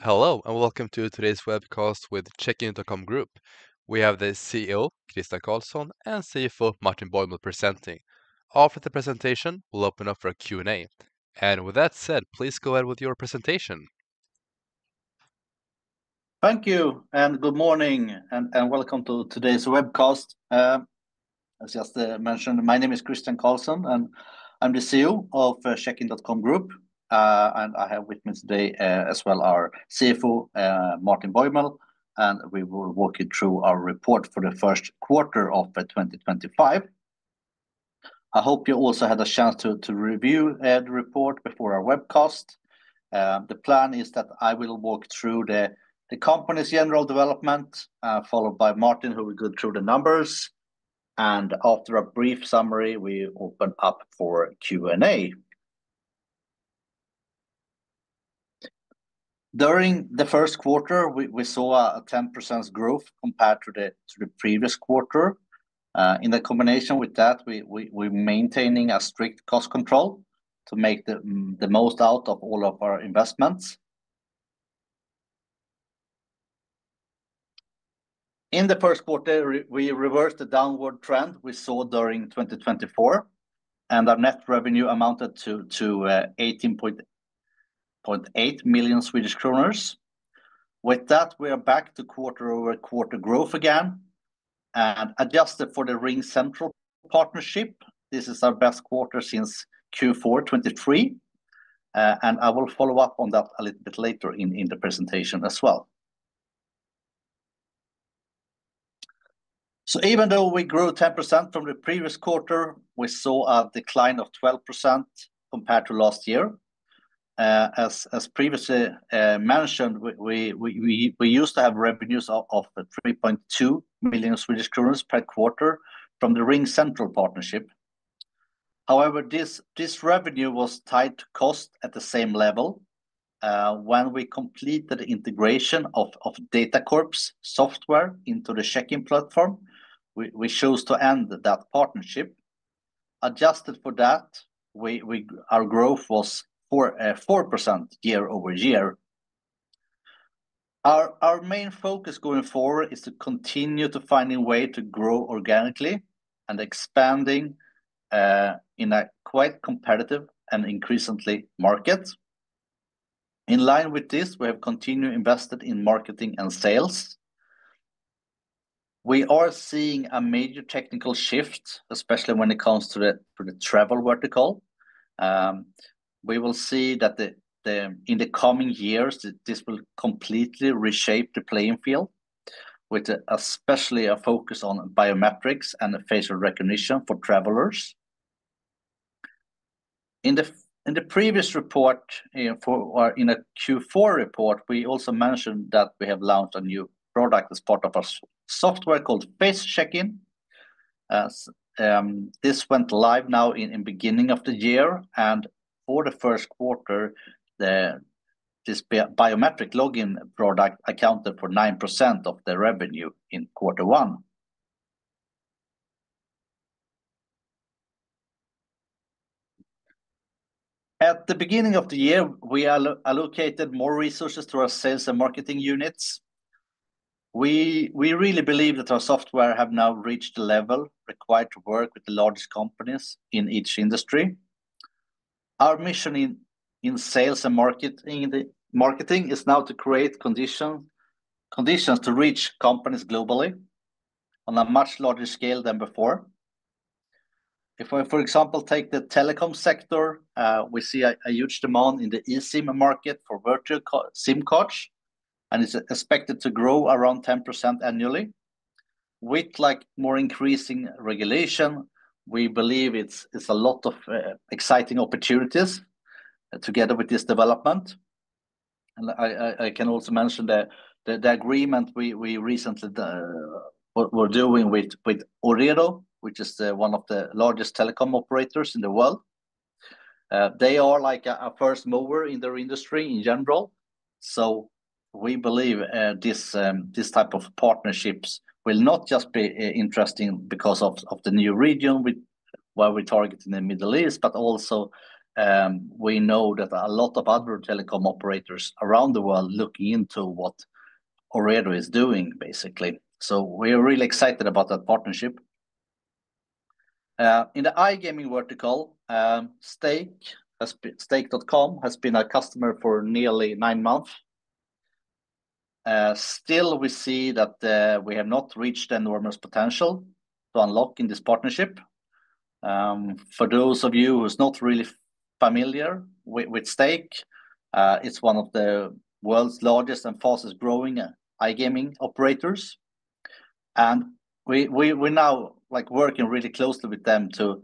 Hello and welcome to today's webcast with Checkin.com Group. We have the CEO, Christian Karlsson, and CFO, Martin Boymel presenting. After the presentation, we'll open up for a Q&A. And with that said, please go ahead with your presentation. Thank you, and good morning, and welcome to today's webcast. As just mentioned, my name is Christian Karlsson, and I'm the CEO of Checkin.com Group. And I have with me today as well our CFO, Martin Boymel, and we will walk you through our report for the first quarter of 2025. I hope you also had a chance to review the report before our webcast. The plan is that I will walk through the company's general development, followed by Martin, who will go through the numbers. And after a brief summary, we open up for Q&A. During the first quarter, we saw a 10% growth compared to the previous quarter. In the combination with that, we're maintaining a strict cost control to make the most out of all of our investments. In the first quarter, we reversed the downward trend we saw during 2024, and our net revenue amounted to 18.8 million Swedish kronor. With that, we are back to quarter-over-quarter growth again, and adjusted for the RingCentral partnership. This is our best quarter since Q4 2023, and I will follow up on that a little bit later in the presentation as well. So even though we grew 10% from the previous quarter, we saw a decline of 12% compared to last year. As previously mentioned, we used to have revenues of 3.2 million Swedish kronor per quarter from the RingCentral partnership. However, this revenue was tied to cost at the same level. When we completed the integration of Detta software into the check-in platform, we chose to end that partnership. Adjusted for that, our growth was 4% year-over-year. Our main focus going forward is to continue to find a way to grow organically and expanding in a quite competitive and increasingly market. In line with this, we have continued invested in marketing and sales. We are seeing a major technical shift, especially when it comes to the travel vertical. We will see that in the coming years, this will completely reshape the playing field, with especially a focus on biometrics and facial recognition for travelers. In the previous report, in a Q4 report, we also mentioned that we have launched a new product as part of our software called Face Check-in. This went live now in beginning of the year, and for the first quarter, this biometric login product accounted for 9% of the revenue in quarter one. At the beginning of the year, we allocated more resources to our sales and marketing units. We really believe that our software have now reached the level required to work with the largest companies in each industry. Our mission in sales and marketing is now to create conditions to reach companies globally on a much larger scale than before. If we, for example, take the telecom sector, we see a huge demand in the eSIM market for virtual SIM cards, and it's expected to grow around 10% annually. With more increasing regulation, we believe it's a lot of exciting opportunities together with this development. And I can also mention the agreement we recently were doing with Ooredoo, which is one of the largest telecom operators in the world. They are like a first mover in their industry in general. So we believe this type of partnerships will not just be interesting because of the new region where we target in the Middle East, but also we know that a lot of other telecom operators around the world looking into what Ooredoo is doing, basically. So we're really excited about that partnership. In the iGaming vertical, Stake.com has been a customer for nearly 9 months. Still, we see that we have not reached the enormous potential to unlock in this partnership. For those of you who's not really familiar with Stake, it's one of the world's largest and fastest growing iGaming operators. And we're now working really closely with them to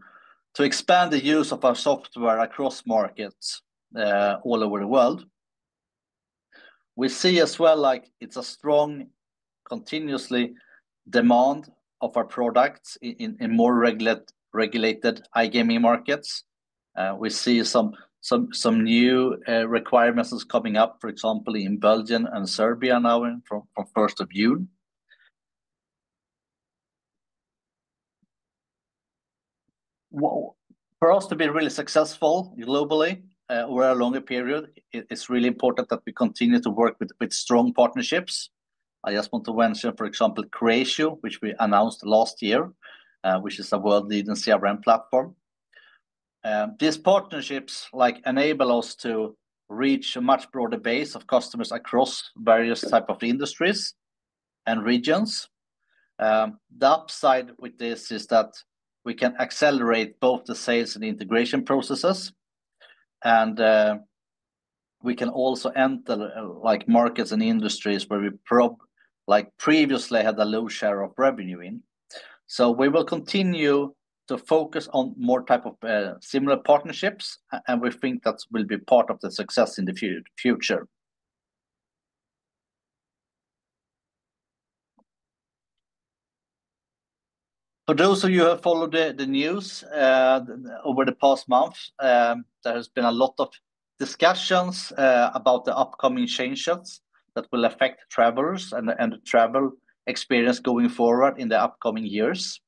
expand the use of our software across markets all over the world. We see as well it's a strong, continuously demand of our products in more regulated iGaming markets. We see some new requirements coming up, for example, in Belgium and Serbia now from 1st of June. For us to be really successful globally over a longer period, it's really important that we continue to work with strong partnerships. I just want to mention, for example, Creatio, which we announced last year, which is a world-leading CRM platform. These partnerships enable us to reach a much broader base of customers across various types of industries and regions. The upside with this is that we can accelerate both the sales and integration processes, and we can also enter markets and industries where we previously had a low share of revenue in. So we will continue to focus on more type of similar partnerships, and we think that will be part of the success in the future. For those of you who have followed the news over the past month, there has been a lot of discussions about the upcoming changes that will affect travelers and the travel experience going forward in the upcoming years.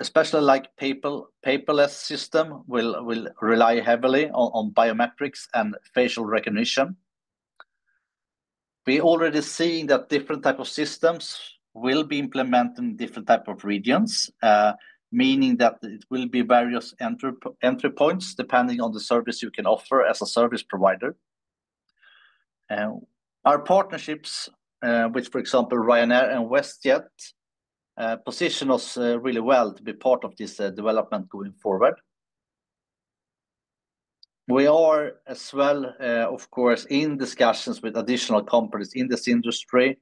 Especially paperless system will rely heavily on biometrics and facial recognition. We already seeing that different type of systems will be implemented in different type of regions, meaning that it will be various entry points depending on the service you can offer as a service provider. Our partnerships with, for example, Ryanair and WestJet position us really well to be part of this development going forward. We are as well, of course, in discussions with additional companies in this industry,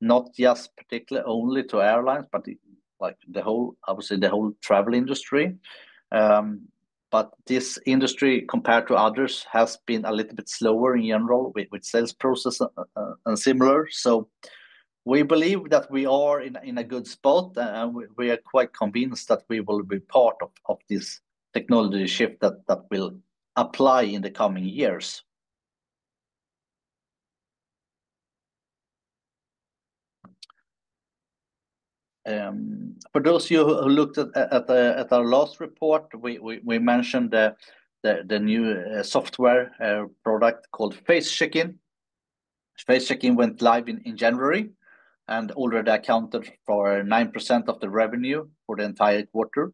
not just particularly only to airlines, but the whole travel industry. But this industry, compared to others, has been a little bit slower in general with sales process and similar. So we believe that we are in a good spot, and we are quite convinced that we will be part of this technology shift that will apply in the coming years. For those of you who looked at our last report, we mentioned the new software product called Face Check-in. Face Check-in went live in January and already accounted for 9% of the revenue for the entire quarter.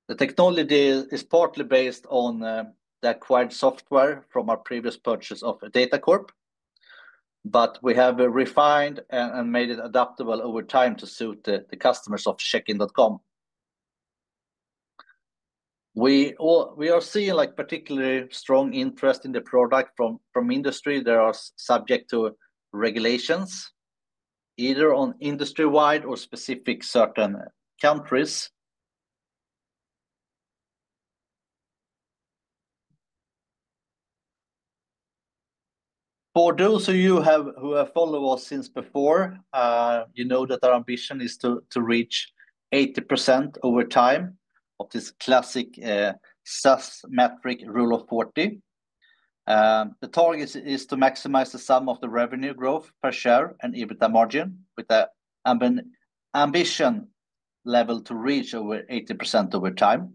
The technology is partly based on the acquired software from our previous purchase of Data Corp, but we have refined and made it adaptable over time to suit the customers of checkin.com. We are seeing particularly strong interest in the product from industry that are subject to regulations, either on industry-wide or specific certain countries. For those of you who have followed us since before, you know that our ambition is to reach 80% over time of this classic SaaS metric rule of 40. The target is to maximize the sum of the revenue growth per share and EBITDA margin with the ambition level to reach over 80% over time.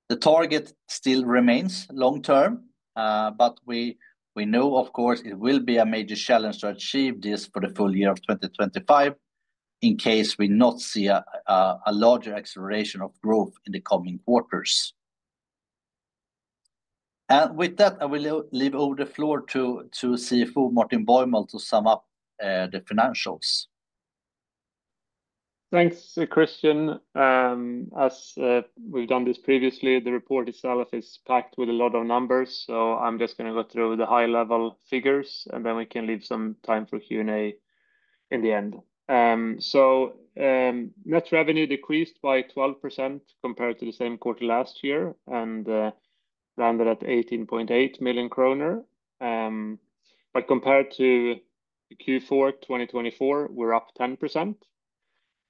The target still remains long term, but we know, of course, it will be a major challenge to achieve this for the full year of 2025 in case we not see a larger acceleration of growth in the coming quarters. And with that, I will leave over the floor to CFO Martin Borgman to sum up the financials. Thanks, Christian. As we've done this previously, the report itself is packed with a lot of numbers, so I'm just going to go through the high-level figures, and then we can leave some time for Q&A in the end. Net revenue decreased by 12% compared to the same quarter last year, and landed at 18.8 million kronor. But compared to Q4 2024, we're up 10%.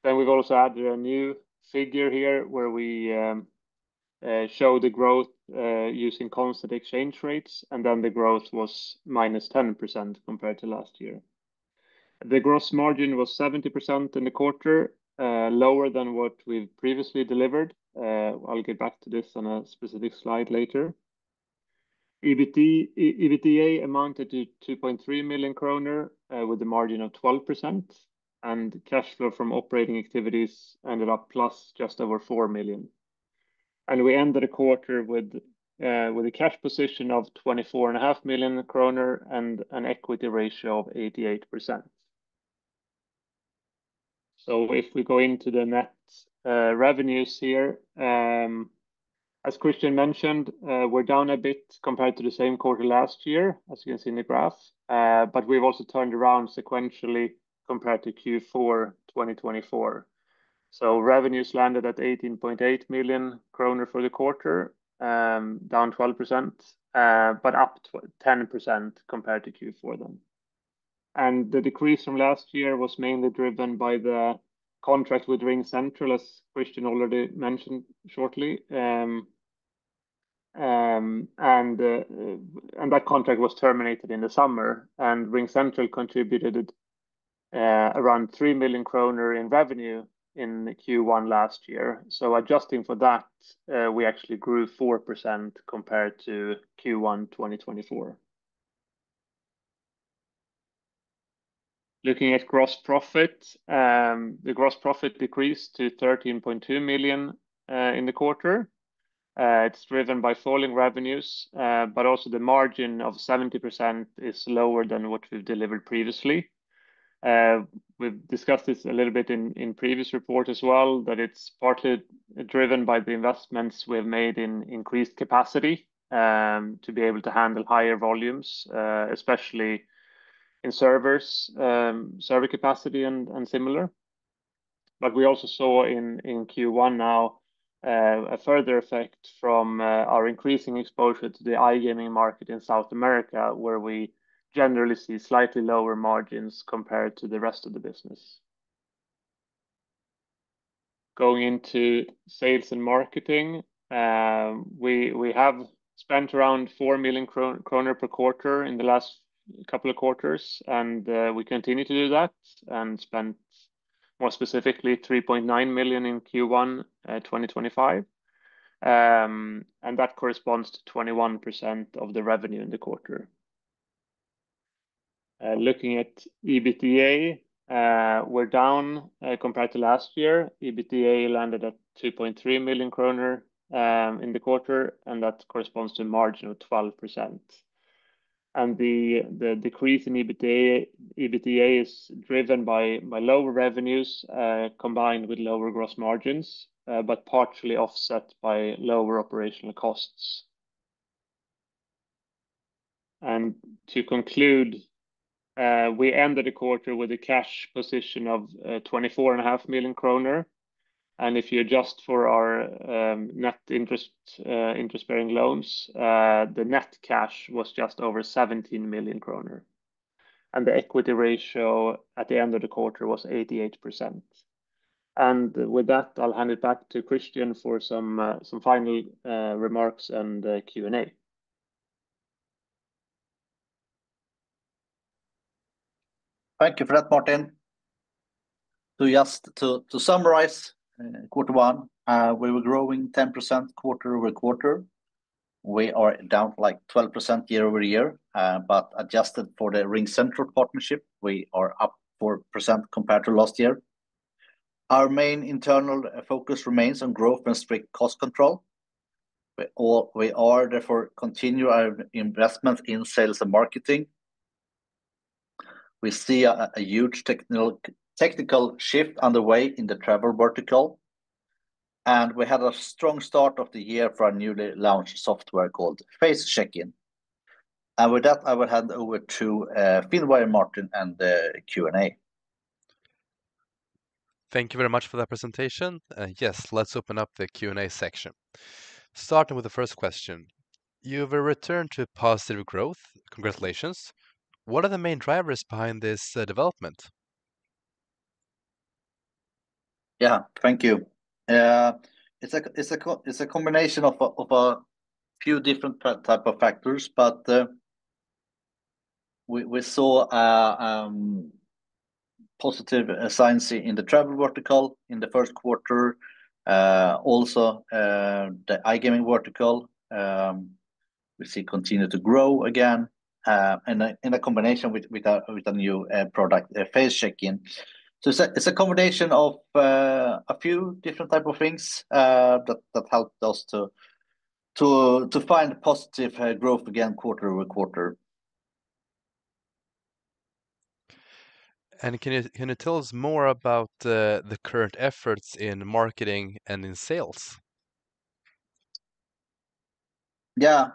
Then we've also added a new figure here where we show the growth using constant exchange rates, and then the growth was minus 10% compared to last year. The gross margin was 70% in the quarter, lower than what we've previously delivered. I'll get back to this on a specific slide later. EBITDA amounted to 2.3 million kronor with a margin of 12%, and cash flow from operating activities ended up plus just over 4 million. And we ended the quarter with a cash position of 24.5 million kronor and an equity ratio of 88%. So if we go into the net revenues here, as Christian mentioned, we're down a bit compared to the same quarter last year, as you can see in the graph, but we've also turned around sequentially compared to Q4 2024. So revenues landed at 18.8 million kronor for the quarter, down 12%, but up 10% compared to Q4 then. And the decrease from last year was mainly driven by the contract with RingCentral, as Christian already mentioned shortly. And that contract was terminated in the summer, and RingCentral contributed around 3 million kronor in revenue in Q1 last year. So adjusting for that, we actually grew 4% compared to Q1 2024. Looking at gross profit, the gross profit decreased to 13.2 million in the quarter. It's driven by falling revenues, but also the margin of 70% is lower than what we've delivered previously. We've discussed this a little bit in previous report as well, that it's partly driven by the investments we've made in increased capacity to be able to handle higher volumes, especially in servers, server capacity and similar. But we also saw in Q1 now a further effect from our increasing exposure to the iGaming market in South America, where we generally see slightly lower margins compared to the rest of the business. Going into sales and marketing, we have spent around 4 million kronor per quarter in the last couple of quarters, and we continue to do that and spent more specifically 3.9 million in Q1 2025. And that corresponds to 21% of the revenue in the quarter. Looking at EBITDA, we're down compared to last year. EBITDA landed at 2.3 million kronor in the quarter, and that corresponds to a margin of 12%. And the decrease in EBITDA is driven by lower revenues combined with lower gross margins, but partially offset by lower operational costs. And to conclude, we ended the quarter with a cash position of 24.5 million kronor. And if you adjust for our net interest-bearing loans, the net cash was just over 17 million kronor. And the equity ratio at the end of the quarter was 88%. And with that, I'll hand it back to Christian for some final remarks and Q&A. Thank you for that, Martin. So just to summarize, quarter one, we were growing 10% quarter-over-quarter. We are down like 12% year-over-year, but adjusted for the RingCentral partnership, we are up 4% compared to last year. Our main internal focus remains on growth and strict cost control. We are therefore continue our investment in sales and marketing. We see a huge technical shift underway in the travel vertical, and we had a strong start of the year for our newly launched software called Face Check-in. And with that, I will hand over to Finwire Martin and the Q&A. Thank you very much for that presentation. Yes, let's open up the Q&A section. Starting with the first question. You've returned to positive growth. Congratulations. What are the main drivers behind this development? Yeah, thank you. It's a combination of a few different type of factors, but we saw positive signs in the travel vertical in the first quarter. Also, the iGaming vertical we see continue to grow again, and in a combination with a new product, Face Check-in. So it's a combination of a few different type of things that helped us to find positive growth again quarter-over-quarter. And can you tell us more about the current efforts in marketing and in sales? Yeah.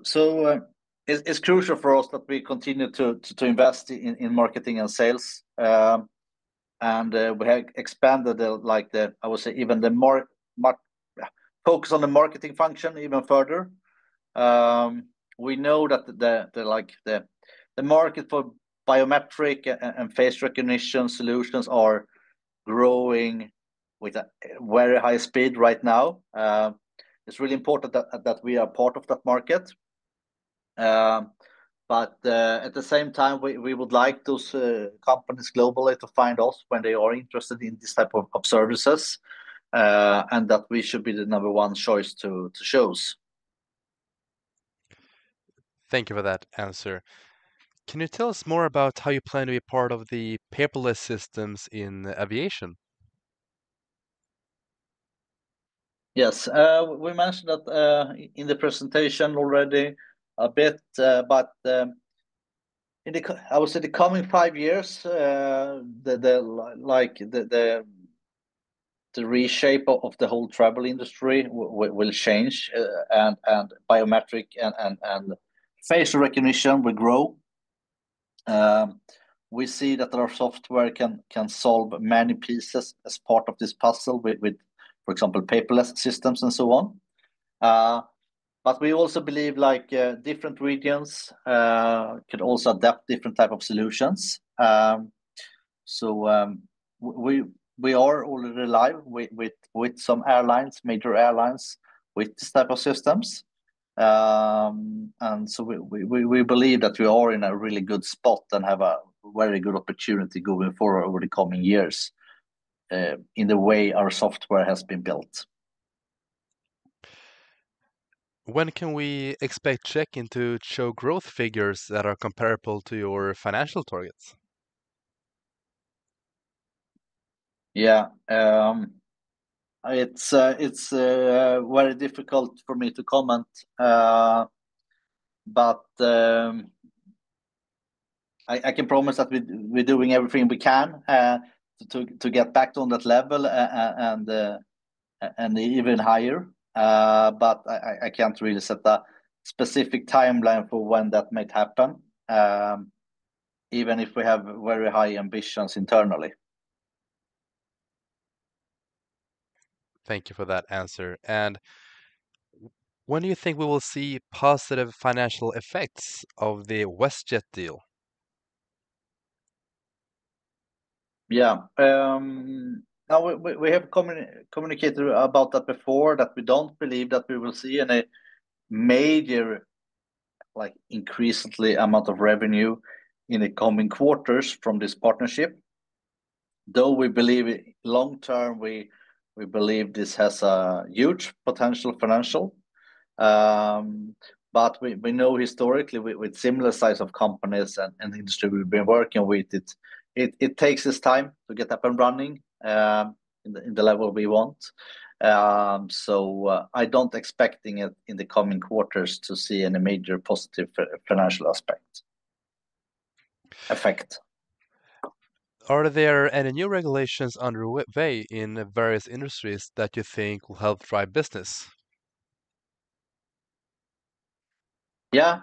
So it's crucial for us that we continue to invest in marketing and sales, and we have expanded I would say even the more focus on the marketing function even further. We know that the market for biometric and face recognition solutions are growing with a very high speed right now. It's really important that we are part of that market. But at the same time, we would like those companies globally to find us when they are interested in this type of services, and that we should be the number one choice to shows. Thank you for that answer. Can you tell us more about how you plan to be part of the paperless systems in aviation? Yes, we mentioned that in the presentation already a bit, but I would say the coming 5 years, the reshape of the whole travel industry will change, and biometric and facial recognition will grow. We see that our software can solve many pieces as part of this puzzle with for example, paperless systems and so on. But we also believe different regions can also adapt different type of solutions. So we are already live with some airlines, major airlines, with this type of systems. And so we believe that we are in a really good spot and have a very good opportunity going forward over the coming years in the way our software has been built. When can we expect Check-in to show growth figures that are comparable to your financial targets? Yeah, it's very difficult for me to comment, but I can promise that we're doing everything we can to get back on that level and even higher. But I can't really set a specific timeline for when that might happen, even if we have very high ambitions internally. Thank you for that answer. And when do you think we will see positive financial effects of the WestJet deal? Yeah, now we have communicated about that before, that we don't believe that we will see any major increasingly amount of revenue in the coming quarters from this partnership. though we believe long term, we believe this has a huge potential financial. But we know historically with similar size of companies and industry we've been working with, it takes us time to get up and running in the level we want. So I don't expecting it in the coming quarters to see any major positive financial effect. Are there any new regulations underway in various industries that you think will help drive business? Yeah,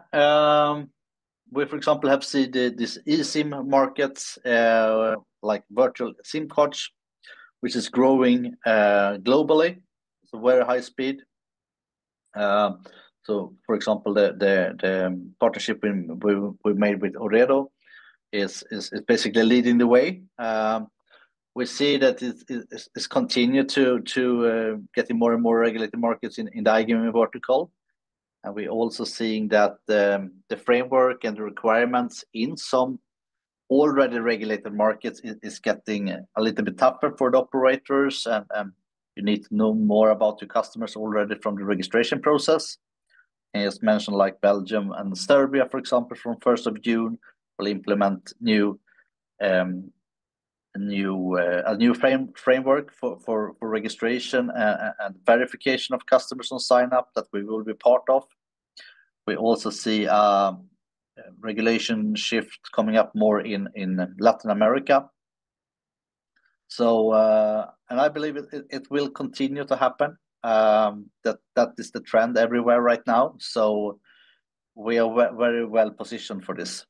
we, for example, have seen this eSIM markets, like virtual SIM cards, which is growing globally. It's a very high speed. So, for example, the partnership we made with Ooredoo is basically leading the way. We see that it's continued to getting more and more regulated markets in the iGaming vertical. And we're also seeing that the framework and the requirements in some already regulated markets is getting a little bit tougher for the operators, and you need to know more about your customers already from the registration process. And as mentioned, like Belgium and Serbia, for example, from 1st of June, will implement a new framework for registration and verification of customers on sign up that we will be part of. We also see regulation shift coming up more in Latin America. So and I believe it will continue to happen. That is the trend everywhere right now. So we are very well positioned for this.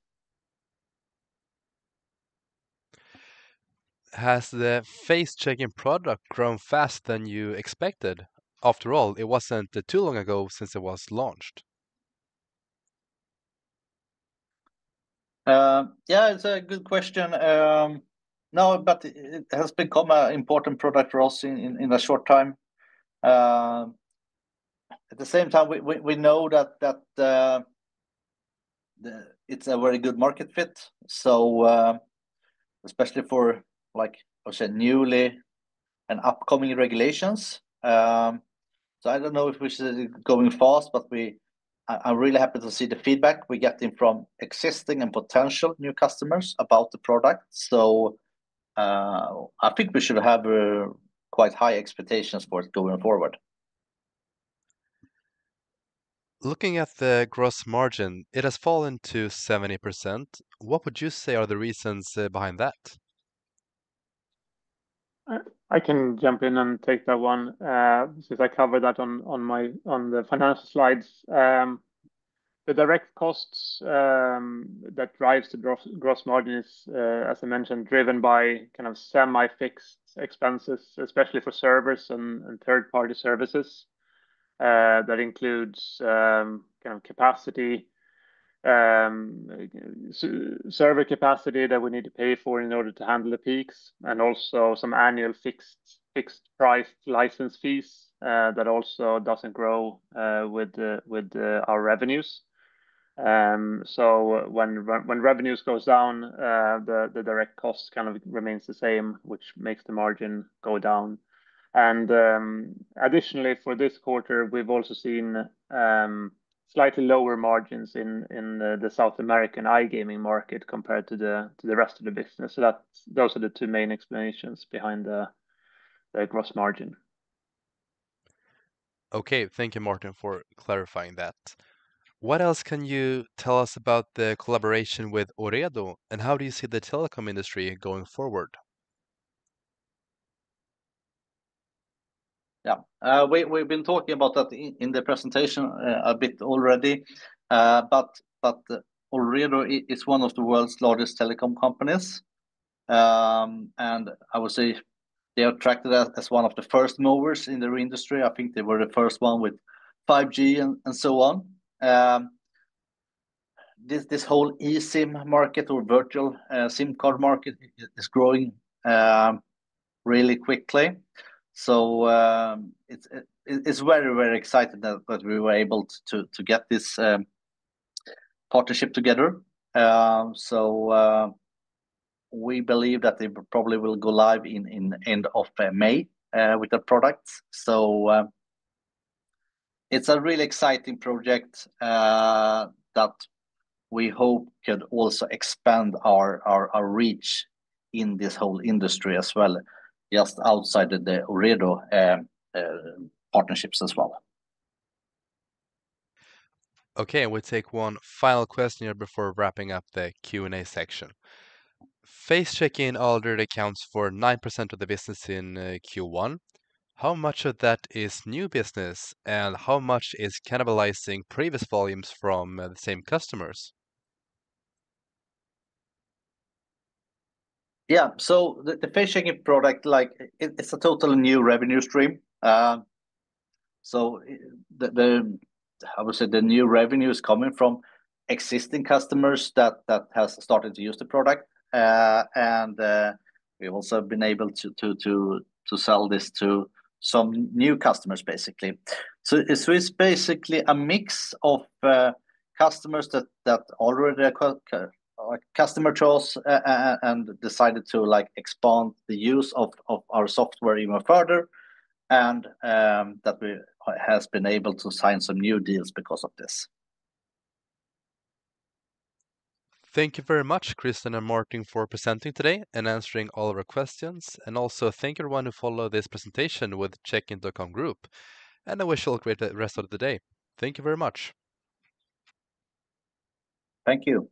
Has the face checking product grown faster than you expected? After all, it wasn't too long ago since it was launched. Yeah, it's a good question. No, but it has become an important product for us in a short time. At the same time, we know that it's a very good market fit. So especially for, like I said, newly and upcoming regulations. So I don't know if we should going fast, but I'm really happy to see the feedback we're getting from existing and potential new customers about the product. So I think we should have quite high expectations for it going forward. Looking at the gross margin, it has fallen to 70%. What would you say are the reasons behind that? I can jump in and take that one since I covered that on the financial slides. The direct costs that drives the gross margin is, as I mentioned, driven by kind of semi-fixed expenses, especially for servers and third-party services. That includes kind of capacity, server capacity that we need to pay for in order to handle the peaks, and also some annual fixed price license fees that also doesn't grow with our revenues. So when revenues goes down, the direct cost kind of remains the same, which makes the margin go down. And additionally, for this quarter, we've also seen slightly lower margins in the South American iGaming market compared to the rest of the business. So those are the two main explanations behind the gross margin. Okay, thank you, Martin, for clarifying that. What else can you tell us about the collaboration with Ooredoo, and how do you see the telecom industry going forward? Yeah, we've been talking about that in the presentation a bit already, but Ooredoo is one of the world's largest telecom companies, and I would say they are attracted as one of the first movers in their industry. I think they were the first one with 5G and so on. This whole eSIM market or virtual SIM card market is growing really quickly. So it's very, very exciting that we were able to get this partnership together. So we believe that they probably will go live in end of May with the products. So it's a really exciting project that we hope could also expand our reach in this whole industry as well, just outside the Ooredoo partnerships as well. Okay, and we'll take one final question here before wrapping up the Q&A section. Face check-in already accounts for 9% of the business in Q1. How much of that is new business and how much is cannibalizing previous volumes from the same customers? Yeah, so the face checking product, like it's a totally new revenue stream. So I would say the new revenue is coming from existing customers that has started to use the product, and we've also been able to sell this to some new customers, basically. So it's basically a mix of customers that already are customer to us and decided to like expand the use of our software even further, and that we has been able to sign some new deals because of this. Thank you very much, Kristen and Martin, for presenting today and answering all of our questions. And also thank everyone who followed this presentation with Checkin.com Group. And I wish you all a great rest of the day. Thank you very much. Thank you.